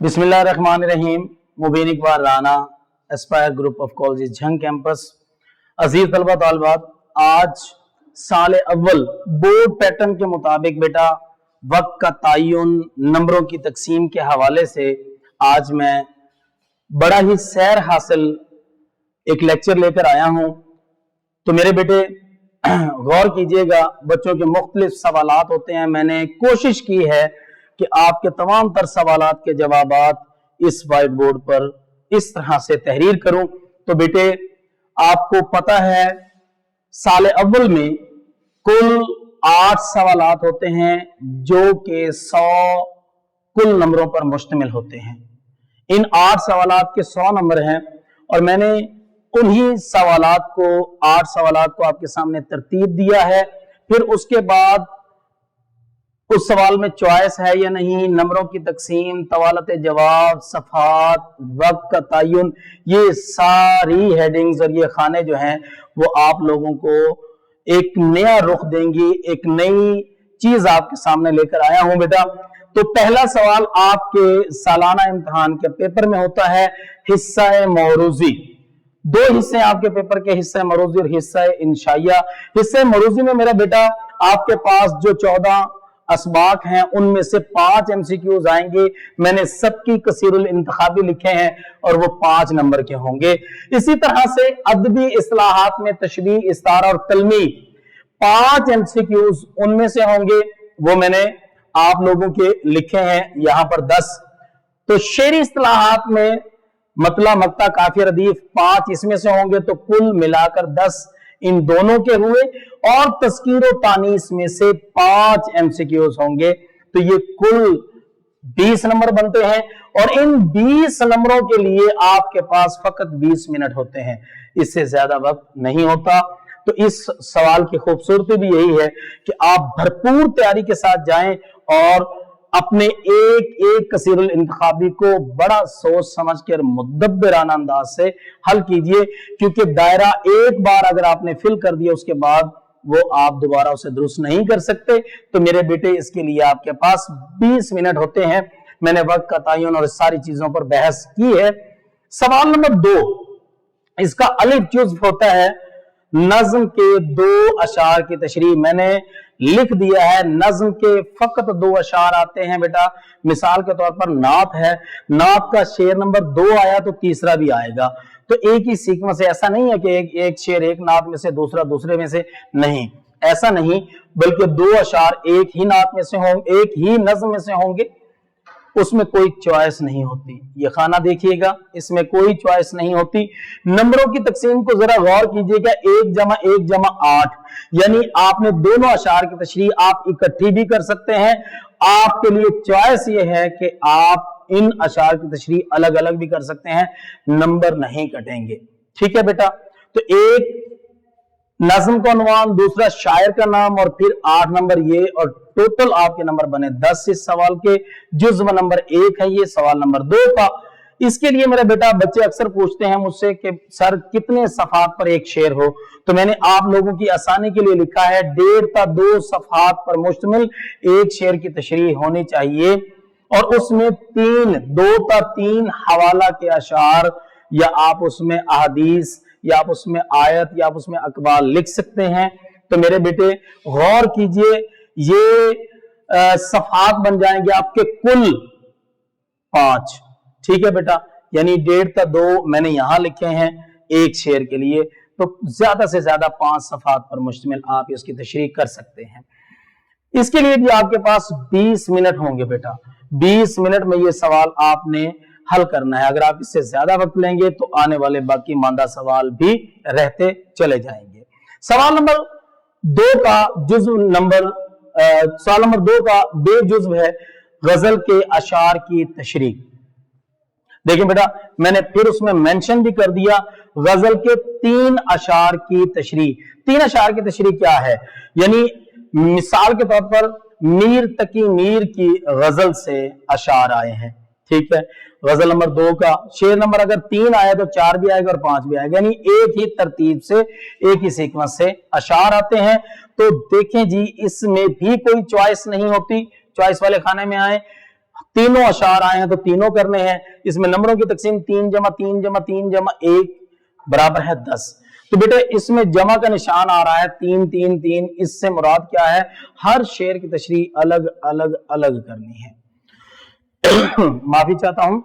बिस्मिल्लाहिर्रहमानिर्रहीम। Mubeen Iqbal Rana, aspire group of college Jhang campus. अजीज तलबा तालिबात, आज साल अव्वल बोर्ड पैटर्न के मुताबिक बेटा वक्त का तयन, नंबरों की तकसीम के हवाले से आज मैं बड़ा ही सैर हासिल एक लेक्चर लेकर आया हूं। तो मेरे बेटे गौर कीजिएगा, बच्चों के मुख्तलिफ सवालात होते हैं। मैंने कोशिश की है कि आपके तमाम तर सवालात के जवाबात इस वाइट बोर्ड पर इस तरह से तहरीर करूं। तो बेटे आपको पता है साल अव्वल में कुल 8 सवालात होते हैं जो कि 100 कुल नंबरों पर मुश्तमिल होते हैं। इन 8 सवालात के 100 नंबर हैं और मैंने उन्हीं सवालात को 8 सवालात को आपके सामने तरतीब दिया है। फिर उसके बाद उस सवाल में चॉइस है या नहीं, नंबरों की तकसीम, तवालत जवाब, सफात, वक्त का तयन, ये सारी हेडिंग्स और ये खाने जो हैं वो आप लोगों को एक नया रुख देंगी, एक नई चीज आपके सामने लेकर आया हूं बेटा। तो पहला सवाल आपके सालाना इम्तिहान के पेपर में होता है हिस्सा मौरूजी। 2 हिस्से आपके पेपर के, हिस्सा मौरूजी और हिस्सा इंशाइया। हिस्सा मौरूजी में मेरा बेटा आपके पास जो 14 असबाक हैं उनमें से 5 एमसीक्यूज आएंगे। मैंने सबकी कसीरुल इंतखाबी लिखे हैं और वो 5 नंबर के होंगे। इसी तरह से अदबी इस्लाहात में तशबीह, इस्तारा और तलमी 5 एमसीक्यूज उनमें से होंगे, वो मैंने आप लोगों के लिखे हैं यहां पर 10। तो शेरी इस्लाहात में मतला, मक्ता, काफिया, रदीफ 5 इसमें से होंगे, तो कुल मिलाकर 10 इन दोनों के हुए। और तस्कीर और तानीस में से 5 एमसीक्यूज होंगे, तो ये कुल 20 नंबर बनते हैं। और इन 20 नंबरों के लिए आपके पास फकत 20 मिनट होते हैं, इससे ज्यादा वक्त नहीं होता। तो इस सवाल की खूबसूरती भी यही है कि आप भरपूर तैयारी के साथ जाएं और अपने एक एक कसीरुल इंतखाबी को बड़ा सोच समझ कर मुदब्बिराना अंदाज से हल कीजिए, क्योंकि दायरा एक बार अगर आपने फिल कर दिया उसके बाद वो आप दोबारा उसे दुरुस्त नहीं कर सकते। तो मेरे बेटे इसके लिए आपके पास 20 मिनट होते हैं। मैंने वक्त का तयन और सारी चीजों पर बहस की है। सवाल नंबर 2, इसका अलिफ जुज़्व होता है नज्म के 2 अशार की तशरीह। मैंने लिख दिया है नज्म के फकत 2 अशार आते हैं बेटा। मिसाल के तौर पर नात है, नात का शेर नंबर 2 आया तो तीसरा भी आएगा। तो एक ही सीक्वेंस है, ऐसा नहीं है कि एक शेर एक नात में से दूसरा दूसरे में से, नहीं, ऐसा नहीं, बल्कि 2 अशार एक ही नात में से होंगे, एक ही नज्म में से होंगे, उसमें कोई चॉइस नहीं होती। ये खाना देखिएगा, इसमें कोई चॉइस नहीं होती। नंबरों की तकसीम को जरा गौर कीजिएगा, 1 जमा 1 जमा 8, यानी आपने दोनों अशार की तशरीह आप इकट्ठी भी कर सकते हैं। आपके लिए चॉइस ये है कि आप इन अशार की तशरीह अलग अलग भी कर सकते हैं, नंबर नहीं कटेंगे। ठीक है बेटा। तो एक नज्म का उन्वान, दूसरा शायर का नाम और फिर 8 नंबर ये, और टोटल आपके नंबर बने 10 इस सवाल के। जुज्व नंबर 1 है ये सवाल नंबर 2 का। इसके लिए मेरा बेटा बच्चे अक्सर पूछते हैं मुझसे कि सर कितने सफात पर एक शेर हो, तो मैंने आप लोगों की आसानी के लिए लिखा है 1.5 ता 2 सफात पर मुश्तमिल एक शेर की तशरीह होनी चाहिए, और उसमें 2 ता 3 हवाला के अशार, या आप उसमें अहदीस, या आप उसमें आयत, या आप उसमें अकबाल लिख सकते हैं। तो मेरे बेटे गौर कीजिए, ये सफात बन जाएंगे आपके कुल 5। ठीक है बेटा, यानी 1.5 ता 2 मैंने यहां लिखे हैं एक शेर के लिए, तो ज्यादा से ज्यादा 5 सफात पर मुश्तमिल आप इसकी तशरीह कर सकते हैं। इसके लिए भी आपके पास 20 मिनट होंगे बेटा। 20 मिनट में ये सवाल आपने हल करना है। अगर आप इससे ज्यादा वक्त लेंगे तो आने वाले बाकी मांदा सवाल भी रहते चले जाएंगे। सवाल नंबर 2 का जुज़्व नंबर सवाल नंबर 2 का बेजुज़्व है गजल के अशार की तशरीह। देखिए बेटा, मैंने फिर उसमें मेंशन भी कर दिया गजल के 3 अशार की तशरीह। 3 अशार की तशरीह क्या है, यानी मिसाल के तौर पर मीर तकी मीर की गजल से अशार आए हैं। ठीक है, गजल नंबर 2 का शेर नंबर अगर 3 आया तो 4 भी आएगा और 5 भी आएगा, यानी एक ही तरतीब से, एक ही सीक्वेंस से अशार आते हैं। तो देखें जी, इसमें भी कोई चॉइस नहीं होती, चॉइस वाले खाने में आए। तीनों अशार आए हैं तो तीनों करने हैं। इसमें नंबरों की तकसीम 3 जमा 3 जमा 3 जमा 1 बराबर है 10। तो बेटे इसमें जमा का निशान आ रहा है 3 3 3। इससे मुराद क्या है, हर शेर की तशरीह अलग अलग अलग करनी है। माफी चाहता हूं।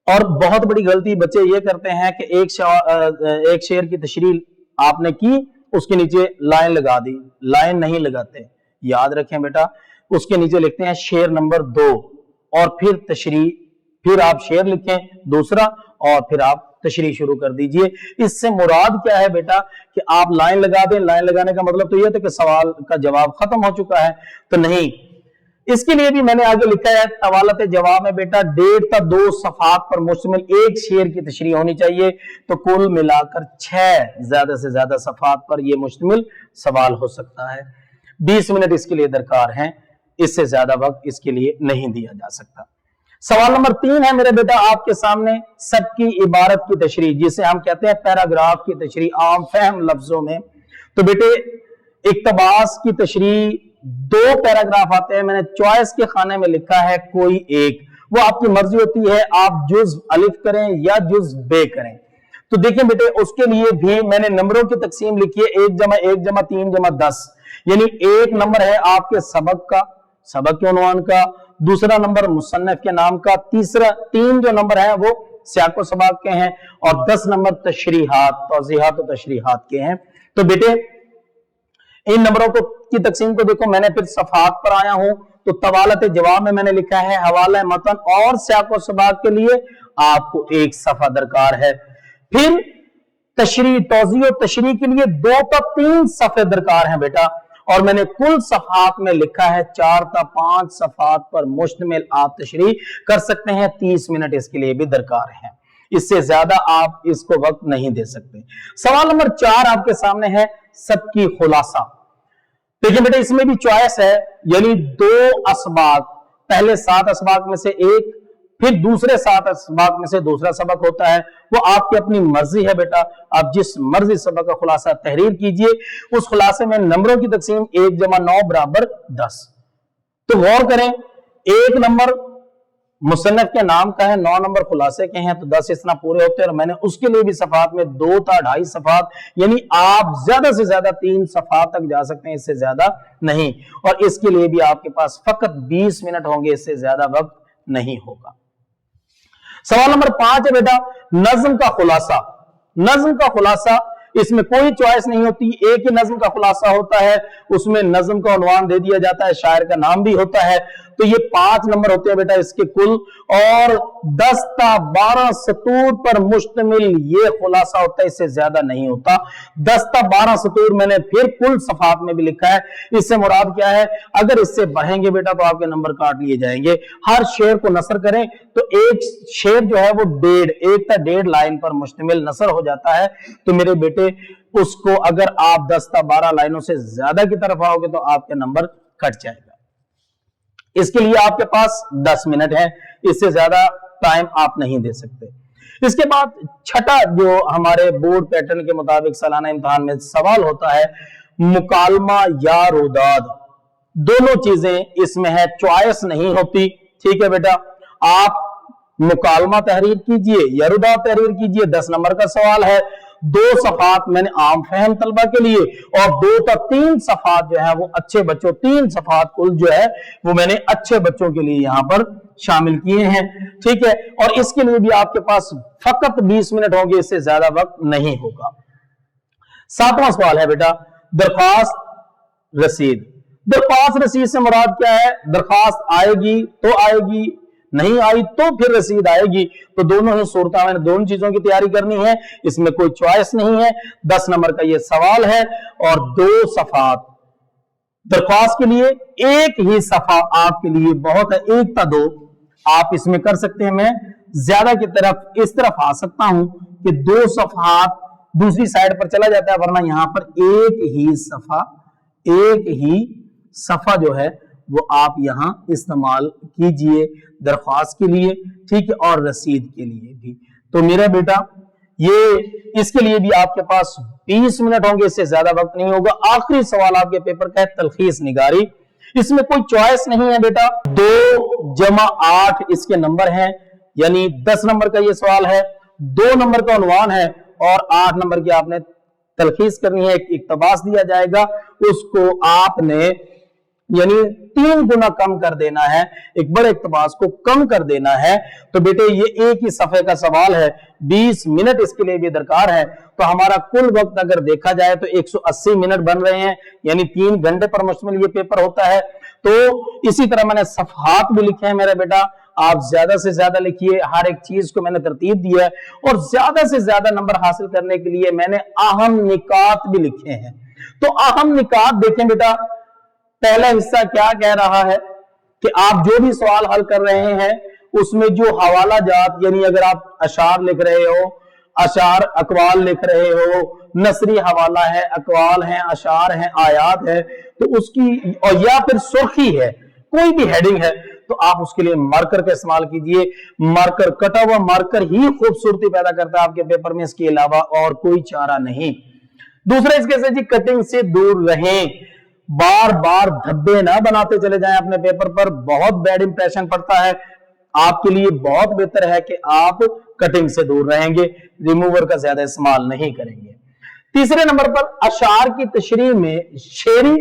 और बहुत बड़ी गलती बच्चे ये करते हैं कि एक शेर की तशरीह आपने की, उसके नीचे लाइन लगा दी। लाइन नहीं लगाते, याद रखें बेटा, उसके नीचे लिखते हैं शेर नंबर 2 और फिर तशरीह, फिर आप शेर लिखें दूसरा और फिर आप तशरीह शुरू कर दीजिए। इससे मुराद क्या है बेटा कि आप लाइन लगा दें। लाइन लगाने का मतलब तो यह था कि सवाल का जवाब खत्म हो चुका है, तो नहीं। इसके लिए भी मैंने आगे लिखा है तवालत जवाब में बेटा 1.5 था 2 सफात पर मुश्तमिल एक शेर की तशरीह होनी चाहिए। तो कुल मिलाकर 6 ज्यादा से ज्यादा सफात पर यह मुश्तमिल सवाल हो सकता है। 20 मिनट इसके लिए दरकार हैं, इससे ज्यादा वक्त इसके लिए नहीं दिया जा सकता। सवाल नंबर 3 है मेरे बेटा आपके सामने, सबकी इबारत की तशरीह, जिसे हम कहते हैं पैराग्राफ की तशरीह आम फहम लफ्जों में। तो बेटे इक्तबास की तशरीह 2 पैराग्राफ आते हैं। मैंने चॉइस के खाने में लिखा है कोई एक, वो आपकी मर्जी होती है, आप जुज अलिफ करें या जुज बे करें। तो देखिए बेटे उसके लिए भी मैंने नंबरों की तकसीम लिखी है 1 जमा 1 जमा 3 जमा 10। यानी एक नंबर है आपके सबक का, सबक के उन्वान का, दूसरा नंबर मुसन्नफ के नाम का, तीसरा 3 जो नंबर है वो सियाको सबाक के हैं और 10 नंबर तशरीहात, तौज़ीहात और तशरीहात के हैं। तो बेटे इन नंबरों को की तकसीम को देखो, मैंने फिर सफात पर आया हूं। तो तवालत जवाब में मैंने लिखा है हवाला मतन और सियाको सबाक के लिए आपको 1 सफा दरकार है। फिर तशरीह, तौज़ीह और तशरीह के लिए 2 का 3 सफे दरकार हैं बेटा। और मैंने कुल सफात में लिखा है 4 का 5 सफात पर मुश्तमिल आप तशरीह कर सकते हैं। 30 मिनट इसके लिए भी दरकार है, इससे ज्यादा आप इसको वक्त नहीं दे सकते। सवाल नंबर 4 आपके सामने है सबकी खुलासा। देखिए बेटा इसमें भी चॉइस है, यानी 2 असबाक, पहले 7 असबाक में से एक, फिर दूसरे 7 असबाक में से दूसरा सबक होता है। वो आपकी अपनी मर्जी है बेटा, आप जिस मर्जी सबक का खुलासा तहरीर कीजिए। उस खुलासे में नंबरों की तकसीम 1 जमा 9 बराबर 10। तो गौर करें, 1 नंबर मुसन्नफ के नाम का है, 9 नंबर खुलासे के हैं, तो 10 इतना पूरे होते हैं। और मैंने उसके लिए भी सफात में 2 था 2.5 सफात, यानी आप ज्यादा से ज्यादा 3 सफात तक जा सकते हैं, इससे ज्यादा नहीं। और इसके लिए भी आपके पास फकत 20 मिनट होंगे, इससे ज्यादा वक्त नहीं होगा। सवाल नंबर 5 है बेटा नज्म का खुलासा। नज्म का खुलासा, इसमें कोई चॉइस नहीं होती, एक ही नज्म का खुलासा होता है। उसमें नज्म का उन्वान दे दिया जाता है, शायर का नाम भी होता है। तो ये 5 नंबर होते हैं बेटा इसके कुल, और 10 ता 12 सतूर पर मुश्तमिल ये खुलासा होता है, इससे ज्यादा नहीं होता। 10 ता 12 सतूर मैंने फिर कुल सफात में भी लिखा है। इससे मुराद क्या है, अगर इससे बढ़ेंगे बेटा तो आपके नंबर काट लिए जाएंगे। हर शेर को नसर करें तो एक शेर जो है वो 1.5 लाइन पर मुश्तमिल नसर हो जाता है। तो मेरे बेटे उसको अगर आप 10 ता 12 लाइनों से ज्यादा की तरफ आओगे तो आपके नंबर कट जाएगा। इसके लिए आपके पास 10 मिनट है, इससे ज्यादा टाइम आप नहीं दे सकते। इसके बाद छठा जो हमारे बोर्ड पैटर्न के मुताबिक सालाना इम्तिहान में सवाल होता है मुकालमा या रुदाद। दोनों चीजें इसमें है, चॉइस नहीं होती। ठीक है बेटा, आप मुकालमा तहरीर कीजिए या रुदाद तहरीर कीजिए। 10 नंबर का सवाल है। 2 सफात मैंने आम फहम तलबा के लिए और 2 का 3 सफात जो है वो अच्छे बच्चों, 3 सफात कुल जो है वो मैंने अच्छे बच्चों के लिए यहां पर शामिल किए हैं। ठीक है, और इसके लिए भी आपके पास फकत 20 मिनट होंगे, इससे ज्यादा वक्त नहीं होगा। 7वां सवाल है बेटा दरख्वास्त रसीद। दरख्वास्त रसीद से मुराद क्या है, दरख्वास्त आएगी तो आएगी, नहीं आई तो फिर रसीद आएगी। तो दोनों ही सूरत में दोनों चीजों की तैयारी करनी है, इसमें कोई चॉइस नहीं है। 10 नंबर का यह सवाल है और 2 सफात दरख्वास्त के लिए, एक ही सफा आपके लिए बहुत है, 1 ता 2 आप इसमें कर सकते हैं। मैं ज्यादा की तरफ इस तरफ आ सकता हूं कि 2 सफात दूसरी साइड पर चला जाता है, वरना यहां पर एक ही सफा जो है वो आप यहां इस्तेमाल कीजिए दरख्वास्त के लिए। ठीक है, और रसीद के लिए भी। तो मेरा बेटा ये इसके लिए भी आपके पास 20 मिनट होंगे, इससे ज्यादा वक्त नहीं होगा। आखिरी सवाल आपके पेपर का है तलखीस निगारी। इसमें कोई चॉइस नहीं है बेटा। 2 जमा 8 इसके नंबर हैं, यानी 10 नंबर का ये सवाल है, 2 नंबर का उन्वान है और 8 नंबर की आपने तलखीस करनी है। एक इक्तबास दिया जाएगा, उसको आपने यानी 3 गुना कम कर देना है, एक बड़े इक्तबास को कम कर देना है। तो बेटे ये एक ही सफे का सवाल है, 20 मिनट इसके लिए भी दरकार है। तो हमारा कुल वक्त अगर देखा जाए तो 180 मिनट बन रहे हैं, यानी 3 घंटे पर मुश्तमिल ये पेपर होता है। तो इसी तरह मैंने सफहात भी लिखे हैं मेरे बेटा, आप ज्यादा से ज्यादा लिखिए, हर एक चीज को मैंने तरतीब दी है और ज्यादा से ज्यादा नंबर हासिल करने के लिए मैंने अहम निकात भी लिखे हैं। तो अहम निकात देखें बेटा, पहला हिस्सा क्या कह रहा है कि आप जो भी सवाल हल कर रहे हैं उसमें जो हवाला जात, यानी अगर आप अशार लिख रहे हो, अशार अकवाल लिख रहे हो, नसरी हवाला है, अकवाल है, अशार है, आयात है, तो उसकी और या फिर सुर्खी है, कोई भी हेडिंग है, तो आप उसके लिए मार्कर का इस्तेमाल कीजिए। मार्कर, कटा हुआ मार्कर ही खूबसूरती पैदा करता है आपके पेपर में, इसके अलावा और कोई चारा नहीं। दूसरा इसके से जी, कटिंग से दूर रहें, बार बार धब्बे ना बनाते चले जाएं अपने पेपर पर, बहुत बैड इंप्रेशन पड़ता है। आपके लिए बहुत बेहतर है कि आप कटिंग से दूर रहेंगे, रिमूवर का ज्यादा इस्तेमाल नहीं करेंगे। तीसरे नंबर पर अशार की तशरीह में शेरी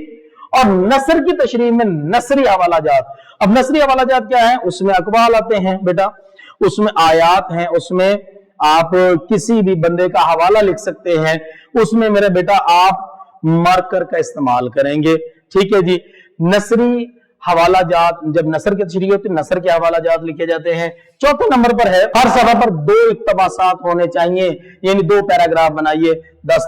और नसर की तशरीह में नसरी हवाला जात। अब नसरी हवाला जात क्या है, उसमें अकवाल आते हैं बेटा, उसमें आयात हैं, उसमें आप किसी भी बंदे का हवाला लिख सकते हैं, उसमें मेरे बेटा आप मार्कर का इस्तेमाल करेंगे। ठीक है जी। नसरी हवाला जात, जब नसर की तशरीह होती है नसर के हवाला जात लिखे जाते हैं। चौथे नंबर पर है, हर सफ़ा पर 2 इक्तबासात होने चाहिए, यानी 2 पैराग्राफ बनाइए, 10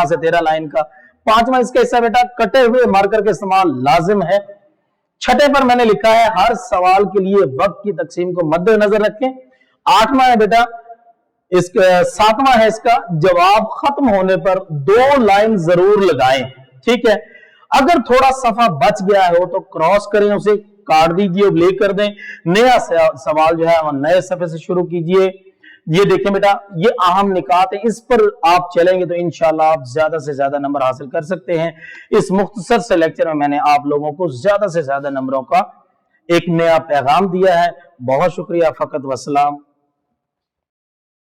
से 13 लाइन का। 5वां इसका हिस्सा बेटा, कटे हुए मार्कर का इस्तेमाल लाजिम है। छठे पर मैंने लिखा है, हर सवाल के लिए वक्त की तकसीम को मद्देनजर रखें। 8वां है बेटा, इसका 7वां है इसका, जवाब खत्म होने पर 2 लाइन जरूर लगाएं। ठीक है, अगर थोड़ा सफा बच गया हो तो क्रॉस करें, उसे काट दीजिए, ब्रेक कर दें, नया सवाल जो है वो नए सफे से शुरू कीजिए। ये देखें बेटा, ये अहम निकात है, इस पर आप चलेंगे तो इंशाल्लाह आप ज्यादा से ज्यादा नंबर हासिल कर सकते हैं। इस मुख्तसर से लेक्चर में मैंने आप लोगों को ज्यादा से ज्यादा नंबरों का एक नया पैगाम दिया है। बहुत शुक्रिया। फकत वसलाम।